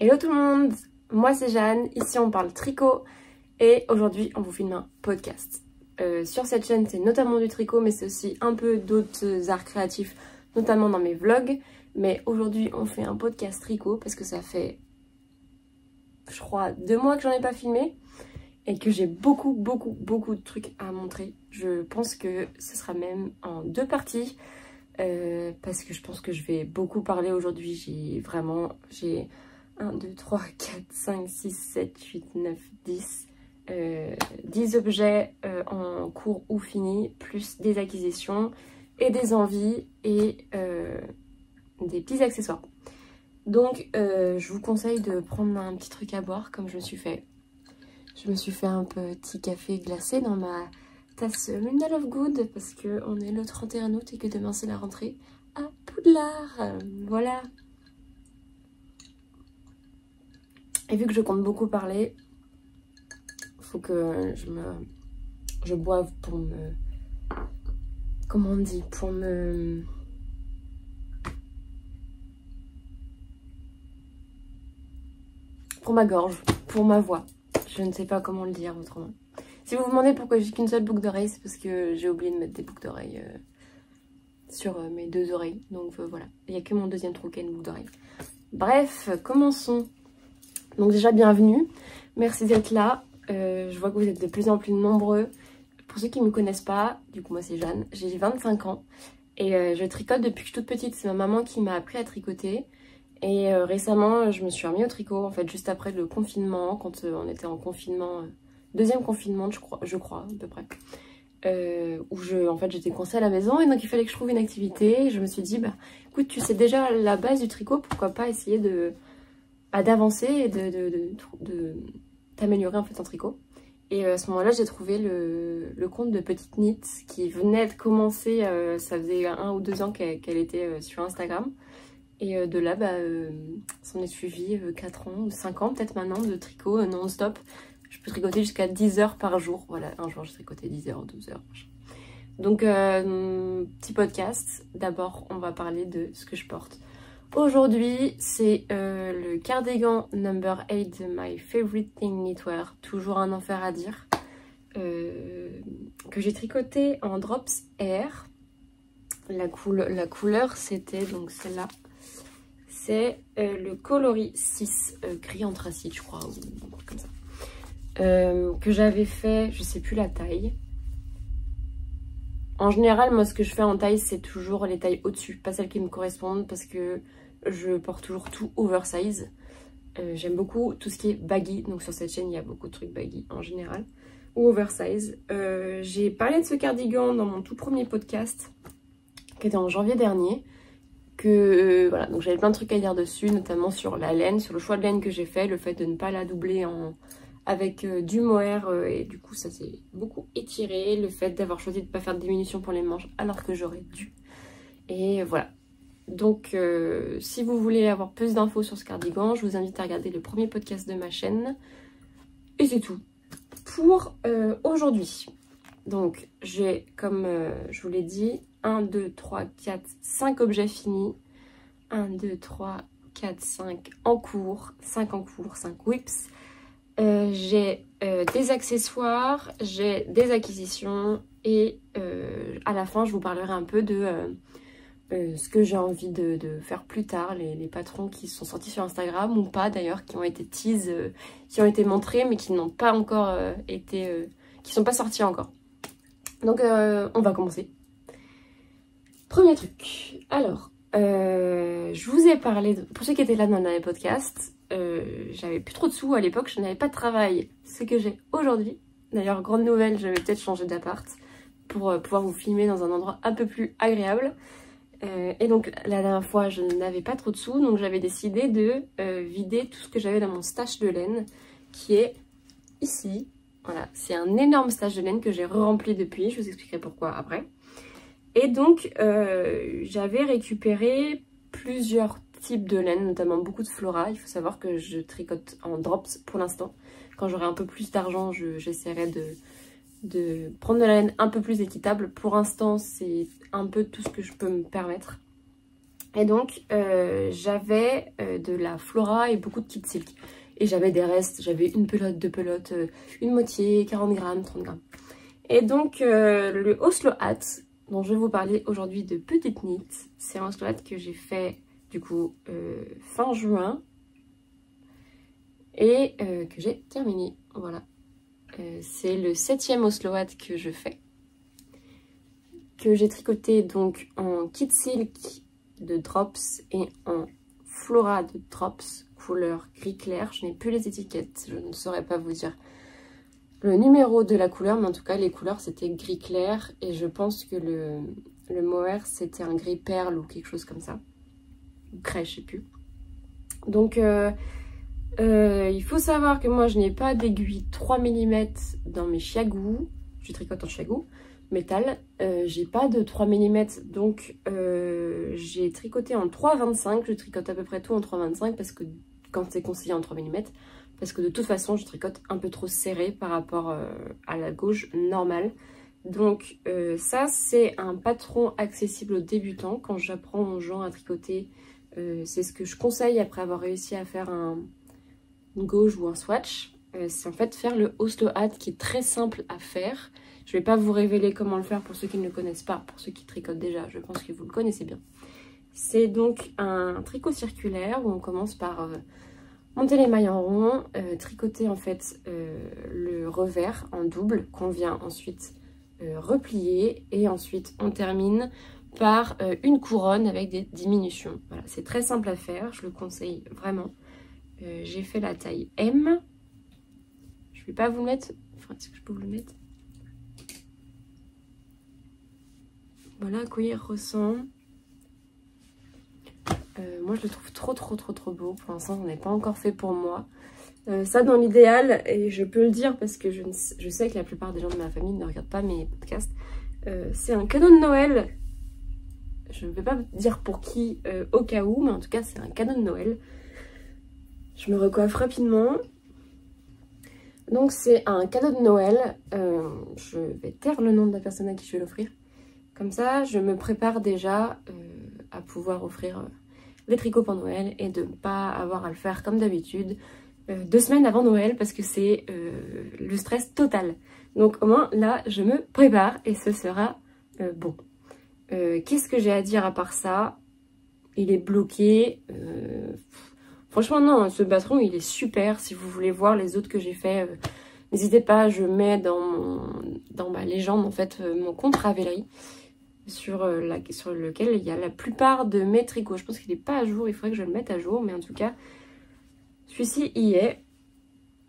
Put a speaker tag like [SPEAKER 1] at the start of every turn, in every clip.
[SPEAKER 1] Hello tout le monde, moi c'est Jeanne, ici on parle tricot et aujourd'hui on vous filme un podcast. Sur cette chaîne c'est notamment du tricot mais c'est aussi un peu d'autres arts créatifs, notamment dans mes vlogs. Mais aujourd'hui on fait un podcast tricot parce que ça fait je crois 2 mois que j'en ai pas filmé et que j'ai beaucoup de trucs à montrer. Je pense que ce sera même en 2 parties parce que je pense que je vais beaucoup parler aujourd'hui. J'ai 1, 2, 3, 4, 5, 6, 7, 8, 9, 10 objets en cours ou finis, plus des acquisitions et des envies et des petits accessoires. Donc je vous conseille de prendre un petit truc à boire comme je me suis fait. Je me suis fait un petit café glacé dans ma tasse Mundal of Good parce qu'on est le 31 août et que demain c'est la rentrée à Poudlard. Voilà. Et vu que je compte beaucoup parler, faut que je boive pour me... Comment on dit? Pour ma gorge, pour ma voix. Je ne sais pas comment le dire autrement. Si vous vous demandez pourquoi j'ai qu'une seule boucle d'oreille, c'est parce que j'ai oublié de mettre des boucles d'oreilles sur mes 2 oreilles. Donc voilà, il n'y a que mon deuxième trou qui a une boucle d'oreille. Bref, commençons. Donc déjà, bienvenue. Merci d'être là. Je vois que vous êtes de plus en plus nombreux. Pour ceux qui ne me connaissent pas, du coup moi c'est Jeanne, j'ai 25 ans. Et je tricote depuis que je suis toute petite. C'est ma maman qui m'a appris à tricoter. Et récemment, je me suis remis au tricot, en fait, juste après le confinement, quand on était en confinement, deuxième confinement, je crois, à peu près. Où en fait, j'étais coincée à la maison et donc il fallait que je trouve une activité. Et je me suis dit, bah écoute, tu sais déjà la base du tricot, pourquoi pas essayer d'avancer et de t'améliorer en fait en tricot. Et à ce moment-là, j'ai trouvé le compte de Petite Knit qui venait de commencer, ça faisait 1 ou 2 ans qu'elle était sur Instagram. Et de là, s'en est suivi 4 ans ou 5 ans peut-être maintenant de tricot non-stop. Je peux tricoter jusqu'à 10 heures par jour. Voilà, un jour je tricotais 10 heures, 12 heures. Donc, petit podcast. D'abord, on va parler de ce que je porte. Aujourd'hui, c'est le cardigan number 8 de My Favorite Thing Knitwear. Toujours un enfer à dire. Que j'ai tricoté en Drops Air. La couleur, c'était donc celle-là. C'est le coloris 6, gris anthracite, je crois, ou un truc comme ça. Que j'avais fait, je sais plus la taille. En général, moi, ce que je fais en taille, c'est toujours les tailles au-dessus, pas celles qui me correspondent, parce que je porte toujours tout oversize. J'aime beaucoup tout ce qui est baggy, donc sur cette chaîne, il y a beaucoup de trucs baggy en général, ou oversize. J'ai parlé de ce cardigan dans mon tout premier podcast, qui était en janvier dernier. Voilà, donc j'avais plein de trucs à dire dessus, notamment sur la laine, sur le choix de laine que j'ai fait, le fait de ne pas la doubler avec du mohair et du coup ça s'est beaucoup étiré, le fait d'avoir choisi de ne pas faire de diminution pour les manches alors que j'aurais dû. Et voilà, donc si vous voulez avoir plus d'infos sur ce cardigan, je vous invite à regarder le premier podcast de ma chaîne. Et c'est tout pour aujourd'hui. Donc j'ai, comme je vous l'ai dit, 1, 2, 3, 4, 5 objets finis. 1, 2, 3, 4, 5 en cours. 5 en cours, 5 whips. J'ai des accessoires, j'ai des acquisitions. Et à la fin, je vous parlerai un peu de ce que j'ai envie de faire plus tard. Les patrons qui sont sortis sur Instagram ou pas d'ailleurs, qui ont été tease, qui ont été montrés mais qui n'ont pas encore été... qui sont pas sortis encore. Donc on va commencer. Premier truc, alors, je vous ai parlé, pour ceux qui étaient là dans le dernier podcast, j'avais plus trop de sous à l'époque, je n'avais pas de travail, ce que j'ai aujourd'hui. D'ailleurs, grande nouvelle, je vais peut-être changer d'appart pour pouvoir vous filmer dans un endroit un peu plus agréable. Et donc la dernière fois, je n'avais pas trop de sous, donc j'avais décidé de vider tout ce que j'avais dans mon stash de laine, qui est ici. Voilà, c'est un énorme stash de laine que j'ai re-rempli depuis, je vous expliquerai pourquoi après. Et donc, j'avais récupéré plusieurs types de laine, notamment beaucoup de Flora. Il faut savoir que je tricote en drops pour l'instant. Quand j'aurai un peu plus d'argent, j'essaierai de prendre de la laine un peu plus équitable. Pour l'instant, c'est un peu tout ce que je peux me permettre. Et donc j'avais de la Flora et beaucoup de Kid Silk. Et j'avais des restes, j'avais une pelote, deux pelotes, une moitié, 40 grammes, 30 grammes. Et donc le Oslo Hat, dont je vais vous parler aujourd'hui de Petite Knit, c'est un Oslo Hat que j'ai fait du coup fin juin et que j'ai terminé. Voilà, c'est le 7e Oslo Hat que je fais, que j'ai tricoté donc en Kid Silk de Drops et en Flora de Drops, couleur gris clair. Je n'ai plus les étiquettes, je ne saurais pas vous dire le numéro de la couleur, mais en tout cas les couleurs c'était gris clair et je pense que le mohair c'était un gris perle ou quelque chose comme ça, ou craie, je sais plus. Donc il faut savoir que moi je n'ai pas d'aiguille 3 mm dans mes chiagous, je tricote en chiagou métal, j'ai pas de 3 mm, donc j'ai tricoté en 3,25, je tricote à peu près tout en 3,25 parce que quand c'est conseillé en 3 mm, parce que de toute façon je tricote un peu trop serré par rapport à la gauche normale. Donc ça c'est un patron accessible aux débutants. Quand j'apprends aux gens à tricoter, c'est ce que je conseille après avoir réussi à faire une gauche ou un swatch. C'est en fait faire le Oslo Hat qui est très simple à faire. Je ne vais pas vous révéler comment le faire pour ceux qui ne le connaissent pas, pour ceux qui tricotent déjà, je pense que vous le connaissez bien. C'est donc un tricot circulaire où on commence par monter les mailles en rond, tricoter en fait le revers en double qu'on vient ensuite replier et ensuite on termine par une couronne avec des diminutions. Voilà, c'est très simple à faire, je le conseille vraiment. J'ai fait la taille M. Je ne vais pas vous le mettre. Enfin, est-ce que je peux vous le mettre? Voilà à quoi il ressemble. Moi je le trouve trop beau. Pour l'instant on n'est pas encore fait pour moi. Ça dans l'idéal, et je peux le dire parce que je sais que la plupart des gens de ma famille ne regardent pas mes podcasts, c'est un cadeau de Noël. Je ne vais pas dire pour qui au cas où, mais en tout cas c'est un cadeau de Noël. Je me recoiffe rapidement. Donc c'est un cadeau de Noël. Je vais taire le nom de la personne à qui je vais l'offrir. Comme ça, je me prépare déjà à pouvoir offrir les tricots pour Noël et de ne pas avoir à le faire comme d'habitude 2 semaines avant Noël parce que c'est le stress total. Donc au moins là, je me prépare et ce sera bon. Qu'est-ce que j'ai à dire à part ça? Il est bloqué. Franchement non, ce patron il est super. Si vous voulez voir les autres que j'ai fait, n'hésitez pas, je mets dans ma légende en fait mon compte Ravelry. Sur lequel il y a la plupart de mes tricots. Je pense qu'il n'est pas à jour, il faudrait que je le mette à jour, mais en tout cas, celui-ci y est.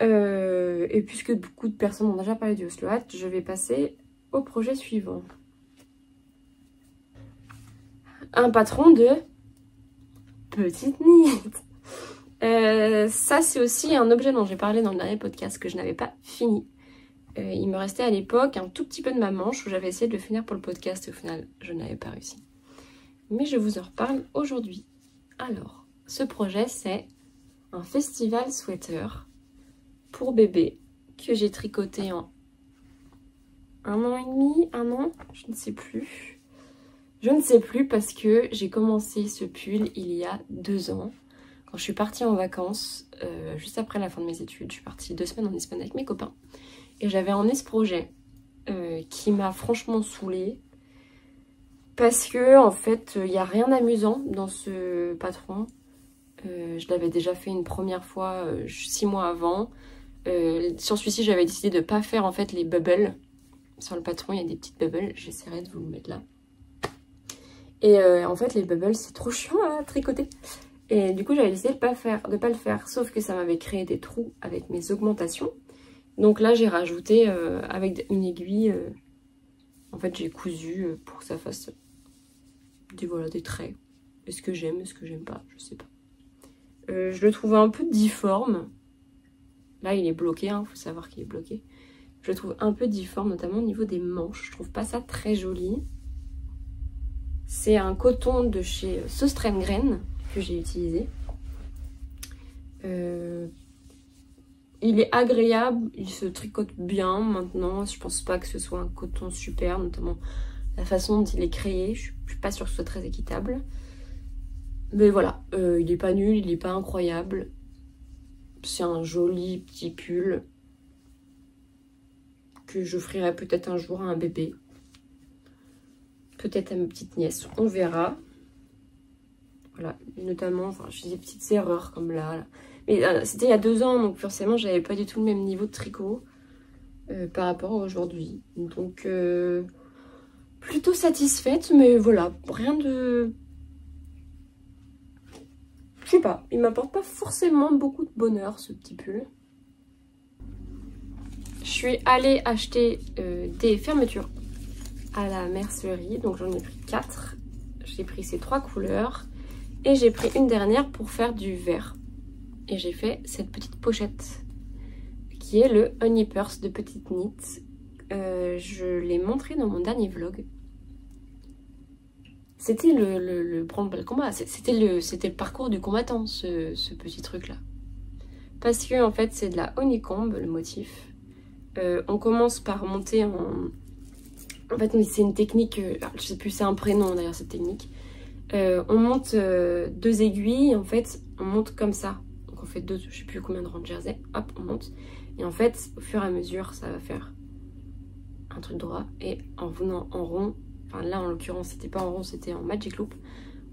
[SPEAKER 1] Et puisque beaucoup de personnes ont déjà parlé du Oslo Hat, je vais passer au projet suivant. Un patron de Petite Knit. Ça, c'est aussi un objet dont j'ai parlé dans le dernier podcast que je n'avais pas fini. Il me restait à l'époque un tout petit peu de ma manche où j'avais essayé de le finir pour le podcast et au final je n'avais pas réussi. Mais je vous en reparle aujourd'hui. Alors, ce projet c'est un festival sweater pour bébé que j'ai tricoté en 1 an et demi, 1 an, je ne sais plus. Je ne sais plus parce que j'ai commencé ce pull il y a 2 ans. Quand je suis partie en vacances, juste après la fin de mes études, je suis partie 2 semaines en Espagne avec mes copains. Et j'avais emmené ce projet qui m'a franchement saoulée parce que en fait il n'y a rien d'amusant dans ce patron. Je l'avais déjà fait une première fois 6 mois avant. Sur celui-ci j'avais décidé de ne pas faire en fait les bubbles. Sur le patron il y a des petites bubbles, j'essaierai de vous le mettre là. Et en fait les bubbles c'est trop chiant à tricoter. Et du coup j'avais décidé de ne pas le faire. Sauf que ça m'avait créé des trous avec mes augmentations. Donc là j'ai rajouté avec une aiguille, en fait j'ai cousu pour que ça fasse des traits. Est-ce que j'aime, est-ce que j'aime pas, je sais pas. Je le trouvais un peu difforme. Là il est bloqué, hein, faut savoir qu'il est bloqué. Je le trouve un peu difforme, notamment au niveau des manches. Je trouve pas ça très joli. C'est un coton de chez Søstrene que j'ai utilisé. Il est agréable, il se tricote bien maintenant. Je pense pas que ce soit un coton super, notamment la façon dont il est créé. Je suis pas sûre que ce soit très équitable. Mais voilà, il est pas nul, il est pas incroyable. C'est un joli petit pull que j'offrirai peut-être un jour à un bébé. Peut-être à ma petite nièce, on verra. Voilà, notamment, enfin, je fais des petites erreurs comme là. Mais c'était il y a 2 ans, donc forcément, j'avais pas du tout le même niveau de tricot par rapport à aujourd'hui. Donc, plutôt satisfaite, mais voilà, rien de... Je sais pas, il m'apporte pas forcément beaucoup de bonheur, ce petit pull. Je suis allée acheter des fermetures à la mercerie, donc j'en ai pris 4. J'ai pris ces 3 couleurs. Et j'ai pris une dernière pour faire du vert. Et j'ai fait cette petite pochette qui est le Honey Purse de Petite Knit. Je l'ai montré dans mon dernier vlog. C'était le branle-bas combat. C'était le parcours du combattant, ce petit truc là. Parce que en fait c'est de la honeycomb le motif. On commence par monter en... En fait c'est une technique, je sais plus, c'est un prénom d'ailleurs cette technique. On monte 2 aiguilles, en fait on monte comme ça, donc on fait 2, je sais plus combien de rangs de jersey, hop on monte, et en fait au fur et à mesure ça va faire un truc droit, et en venant en rond, enfin là en l'occurrence c'était pas en rond, c'était en magic loop,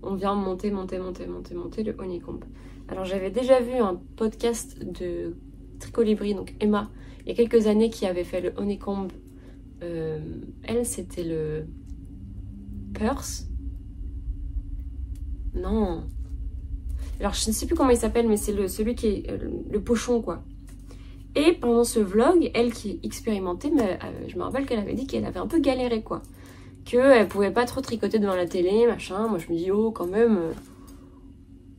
[SPEAKER 1] on vient monter le honeycomb. Alors j'avais déjà vu un podcast de Tricolibri, donc Emma, il y a quelques années qui avait fait le honeycomb, elle c'était le purse. Non. Alors je ne sais plus comment il s'appelle, mais c'est celui qui est le pochon quoi. Et pendant ce vlog, elle qui est expérimentée, mais, je me rappelle qu'elle avait dit qu'elle avait un peu galéré quoi. Qu'elle pouvait pas trop tricoter devant la télé, machin. Moi je me dis oh quand même.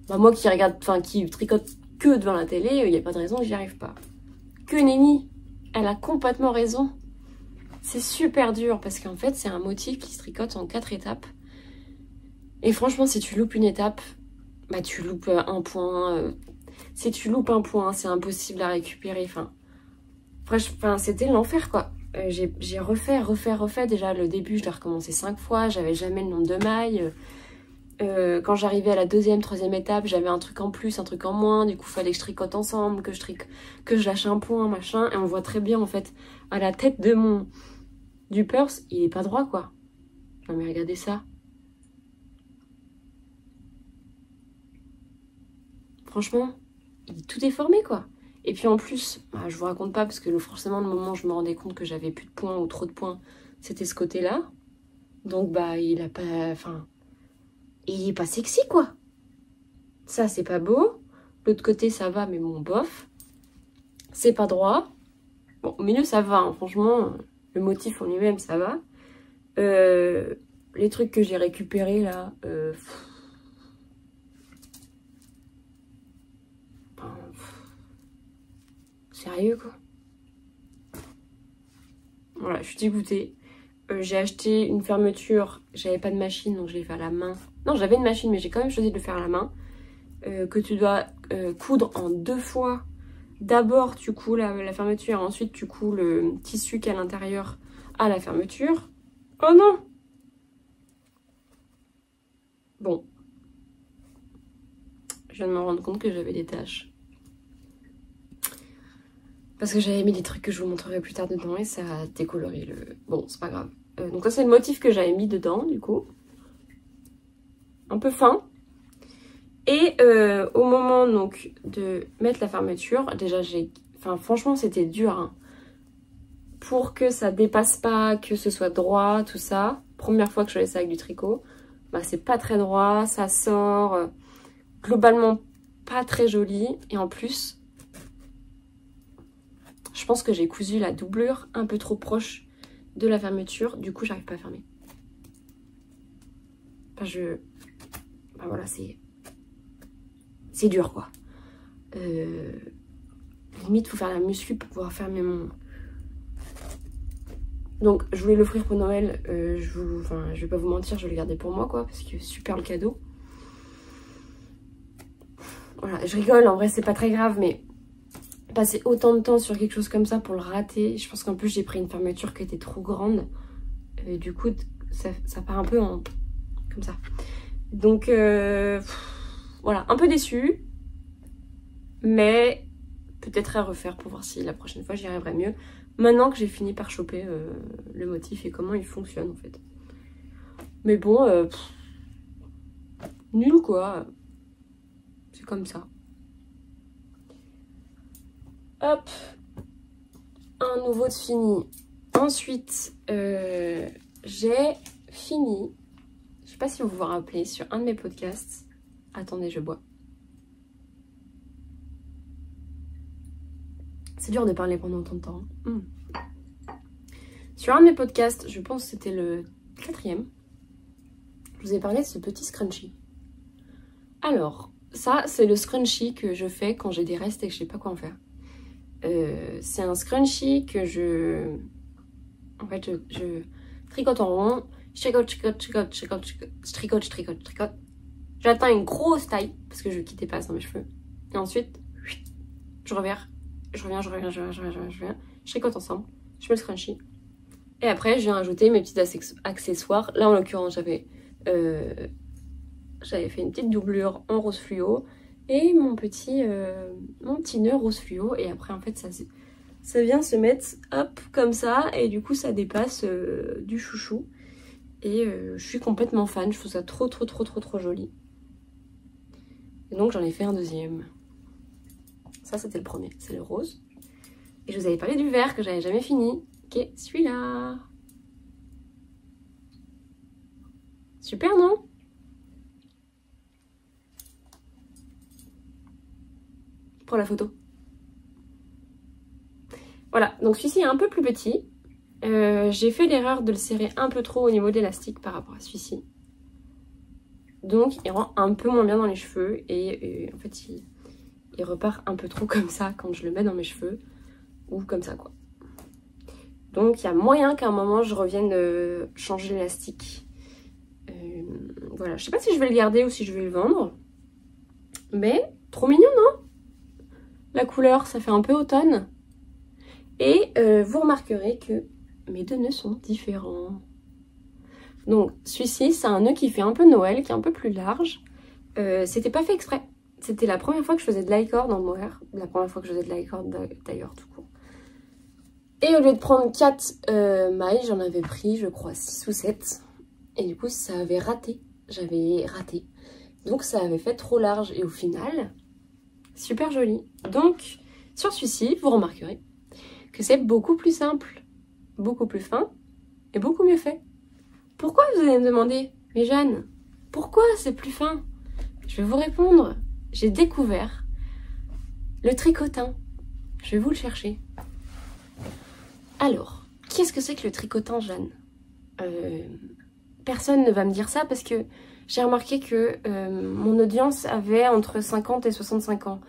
[SPEAKER 1] Bah, moi qui regarde, enfin qui tricote que devant la télé, il n'y a pas de raison que j'y arrive pas. Que nenni, elle a complètement raison. C'est super dur parce qu'en fait c'est un motif qui se tricote en 4 étapes. Et franchement, si tu loupes une étape, bah tu loupes un point. Si tu loupes un point, c'est impossible à récupérer. Enfin, c'était l'enfer quoi. J'ai refait. Déjà le début, je l'ai recommencé 5 fois. J'avais jamais le nombre de mailles. Quand j'arrivais à la 2e, 3e étape, j'avais un truc en plus, un truc en moins. Du coup, il fallait que je tricote ensemble, que je lâche un point, machin. Et on voit très bien en fait à la tête du purse, il est pas droit quoi. Non mais regardez ça. Franchement, il est tout déformé quoi. Et puis en plus, bah, je vous raconte pas parce que forcément le moment où je me rendais compte que j'avais plus de points ou trop de points, c'était ce côté-là. Donc bah il a pas... Enfin... Il est pas sexy quoi. Ça c'est pas beau. L'autre côté ça va mais bon bof. C'est pas droit. Bon au milieu ça va hein. Franchement, le motif en lui-même ça va. Les trucs que j'ai récupérés là... Sérieux quoi. Voilà, je suis dégoûtée. J'ai acheté une fermeture, j'avais pas de machine donc je l'ai fait à la main. Non, j'avais une machine mais j'ai quand même choisi de le faire à la main. Que tu dois coudre en 2 fois. D'abord tu couds la fermeture, ensuite tu couds le tissu qui est à l'intérieur à la fermeture. Oh non! Bon. Je viens de me rendre compte que j'avais des taches. Parce que j'avais mis des trucs que je vous montrerai plus tard dedans et ça a décoloré le... Bon, c'est pas grave. Donc ça c'est le motif que j'avais mis dedans du coup. Un peu fin. Et au moment donc de mettre la fermeture, déjà j'ai... Enfin franchement c'était dur hein. Pour que ça dépasse pas, que ce soit droit, tout ça. Première fois que je fais ça avec du tricot. Bah c'est pas très droit, ça sort. Globalement pas très joli. Et en plus... Je pense que j'ai cousu la doublure un peu trop proche de la fermeture. Du coup, j'arrive pas à fermer. Enfin, Enfin, voilà, c'est dur, quoi. Limite, faut faire la muscu pour pouvoir fermer mon... Donc, je voulais l'offrir pour Noël. Enfin, je vais pas vous mentir, je vais le garder pour moi, quoi. Parce que super le cadeau. Voilà, je rigole. En vrai, c'est pas très grave, mais... Passer autant de temps sur quelque chose comme ça pour le rater, je pense qu'en plus j'ai pris une fermeture qui était trop grande, et du coup ça part un peu en... comme ça, donc Voilà, un peu déçue. Mais peut-être à refaire pour voir si la prochaine fois j'y arriverai mieux. Maintenant que j'ai fini par choper le motif et comment il fonctionne en fait. Mais bon, nul quoi. C'est comme ça. Hop. Un nouveau de fini. Ensuite, j'ai fini. Je sais pas si vous vous rappelez sur un de mes podcasts. Attendez, je bois. C'est dur de parler pendant autant de temps. Sur un de mes podcasts, je pense que c'était le 4e, je vous ai parlé de ce petit scrunchie. Alors, ça, c'est le scrunchie que je fais quand j'ai des restes et que je sais pas quoi en faire. C'est un scrunchie que je... En fait, je tricote en rond. Je tricote. J'atteins une grosse taille, parce que je quittais pas dans mes cheveux. Et ensuite, je reviens. Je tricote ensemble. Je mets le scrunchie. Et après, je viens ajouter mes petits accessoires. Là, en l'occurrence, j'avais fait une petite doublure en rose fluo. Et mon petit nœud rose fluo. Et après, en fait, ça vient se mettre hop comme ça. Et du coup, ça dépasse du chouchou. Et je suis complètement fan. Je trouve ça trop joli. Et donc, j'en ai fait un deuxième. Ça, c'était le premier. C'est le rose. Et je vous avais parlé du vert que j'avais jamais fini. Qui est celui-là. Super, non? Pour la photo. Voilà, donc celui-ci est un peu plus petit. J'ai fait l'erreur de le serrer un peu trop au niveau de l'élastique par rapport à celui-ci. Donc il rend un peu moins bien dans les cheveux et en fait il repart un peu trop comme ça quand je le mets dans mes cheveux. Ou comme ça quoi. Donc il y a moyen qu'à un moment je revienne changer l'élastique. Voilà, je sais pas si je vais le garder ou si je vais le vendre. Mais trop mignon, non? La couleur, ça fait un peu automne. Et vous remarquerez que mes deux nœuds sont différents. Donc celui-ci, c'est un nœud qui fait un peu Noël, qui est un peu plus large. C'était pas fait exprès. C'était la première fois que je faisais de l'high-cord en mohair. La première fois que je faisais de l'high-cord d'ailleurs tout court. Et au lieu de prendre 4 mailles, j'en avais pris, je crois, 6 ou 7. Et du coup, ça avait raté. J'avais raté. Donc, ça avait fait trop large. Et au final, super joli. Donc, sur celui-ci, vous remarquerez que c'est beaucoup plus simple, beaucoup plus fin et beaucoup mieux fait. Pourquoi, vous allez me demander? Mais Jeanne, pourquoi c'est plus fin? Je vais vous répondre. J'ai découvert le tricotin. Je vais vous le chercher. Alors, qu'est-ce que c'est que le tricotin, Jeanne? Personne ne va me dire ça parce que j'ai remarqué que mon audience avait entre 50 et 65 ans.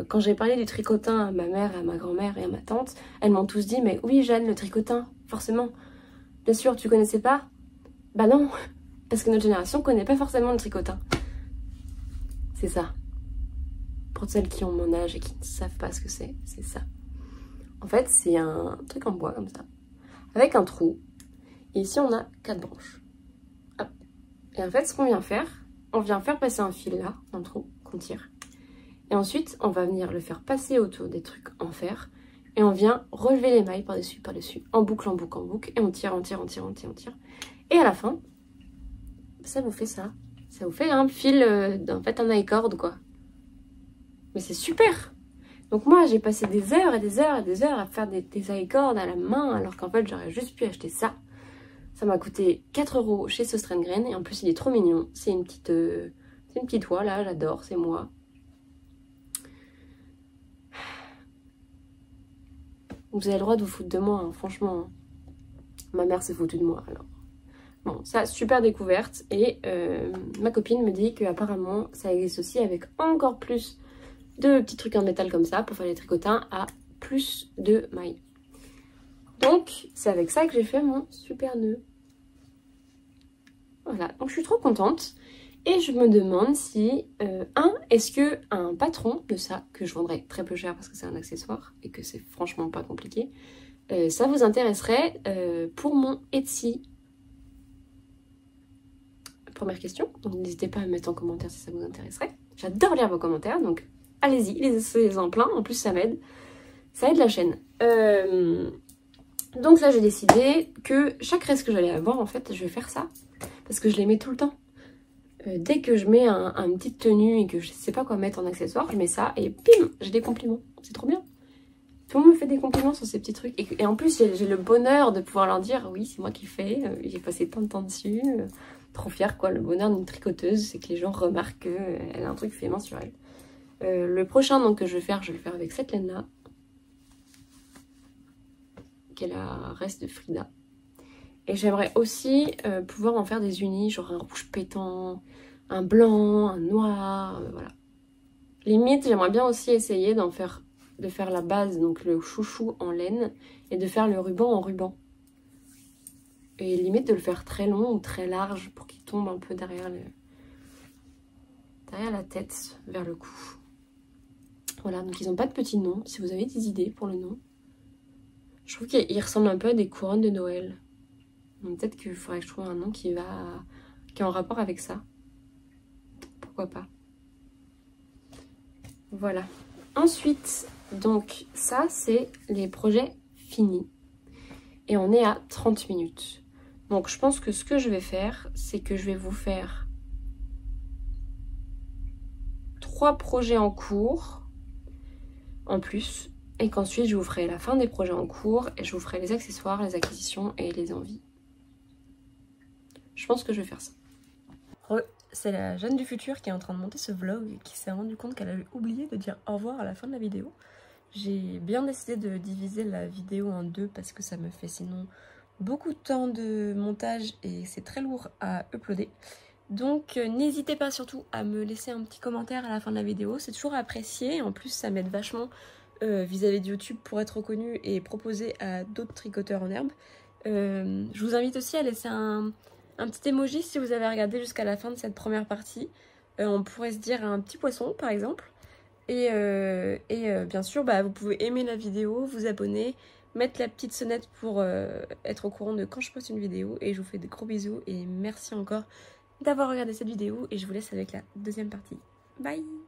[SPEAKER 1] Quand j'ai parlé du tricotin à ma mère, à ma grand-mère et à ma tante, elles m'ont tous dit « Mais oui, Jeanne, le tricotin, forcément. Bien sûr, tu connaissais pas ?» Bah non, parce que notre génération connaît pas forcément le tricotin. C'est ça. Pour celles qui ont mon âge et qui ne savent pas ce que c'est ça. En fait, c'est un truc en bois comme ça, avec un trou. Et ici, on a 4 branches. Hop. Et en fait, ce qu'on vient faire, on vient faire passer un fil là, dans le trou, qu'on tire. Et ensuite, on va venir le faire passer autour des trucs en fer. Et on vient relever les mailles par-dessus, en boucle, en boucle, en boucle. Et on tire. Et à la fin, ça vous fait ça. Ça vous fait un fil, en fait, un high-cord, quoi. Mais c'est super! Donc moi, j'ai passé des heures et des heures et des heures à faire des high-cords à la main, alors qu'en fait, j'aurais juste pu acheter ça. Ça m'a coûté 4 € chez Söstrengren, et en plus, il est trop mignon. C'est une petite oie, là, j'adore, c'est moi. Vous avez le droit de vous foutre de moi, hein, franchement. Ma mère s'est foutue de moi, alors. Bon, ça, super découverte, et ma copine me dit qu'apparemment, ça existe aussi avec encore plus de petits trucs en métal comme ça pour faire les tricotins à plus de mailles. Donc c'est avec ça que j'ai fait mon super nœud. Voilà, donc je suis trop contente. Et je me demande si, est-ce que un patron de ça, que je vendrais très peu cher parce que c'est un accessoire et que c'est franchement pas compliqué, ça vous intéresserait pour mon Etsy? Première question, donc n'hésitez pas à me mettre en commentaire si ça vous intéresserait. J'adore lire vos commentaires, donc allez-y, laissez-en plein, en plus ça m'aide. Ça aide la chaîne. Donc là j'ai décidé que chaque reste que j'allais avoir, en fait, je vais faire ça. Parce que je les mets tout le temps. Dès que je mets une petite tenue et que je sais pas quoi mettre en accessoire, je mets ça et pim, j'ai des compliments. C'est trop bien. Tout le monde me fait des compliments sur ces petits trucs. Et en plus, j'ai le bonheur de pouvoir leur dire, oui, c'est moi qui le fais, j'ai passé tant de temps dessus. Trop fière, quoi. Le bonheur d'une tricoteuse, c'est que les gens remarquent qu'elle a un truc fait main sur elle. Le prochain donc, que je vais faire avec cette laine-là. Qui est la reste de Frida. Et j'aimerais aussi pouvoir en faire des unis, genre un rouge pétant, un blanc, un noir, voilà. Limite, j'aimerais bien aussi essayer de faire la base, donc le chouchou en laine, et de faire le ruban en ruban. Et limite de le faire très long ou très large pour qu'il tombe un peu derrière la tête, vers le cou. Voilà, donc ils n'ont pas de petit nom, si vous avez des idées pour le nom. Je trouve qu'ils ressemblent un peu à des couronnes de Noël. Donc peut-être qu'il faudrait que je trouve un nom qui est en rapport avec ça. Pourquoi pas. Voilà. Ensuite, donc ça c'est les projets finis. Et on est à 30 minutes. Donc je pense que ce que je vais faire, c'est que je vais vous faire 3 projets en cours en plus. Et qu'ensuite je vous ferai la fin des projets en cours et je vous ferai les accessoires, les acquisitions et les envies. Je pense que je vais faire ça. C'est la Jeanne du futur qui est en train de monter ce vlog et qui s'est rendu compte qu'elle avait oublié de dire au revoir à la fin de la vidéo. J'ai bien décidé de diviser la vidéo en 2 parce que ça me fait sinon beaucoup de temps de montage et c'est très lourd à uploader. Donc n'hésitez pas surtout à me laisser un petit commentaire à la fin de la vidéo, c'est toujours apprécié. En plus ça m'aide vachement vis-à-vis de YouTube pour être reconnu et proposer à d'autres tricoteurs en herbe. Je vous invite aussi à laisser un petit emoji si vous avez regardé jusqu'à la fin de cette première partie. On pourrait se dire un petit poisson par exemple. Et bien sûr, vous pouvez aimer la vidéo, vous abonner, mettre la petite sonnette pour être au courant de quand je poste une vidéo. Et je vous fais de gros bisous et merci encore d'avoir regardé cette vidéo. Et je vous laisse avec la deuxième partie. Bye!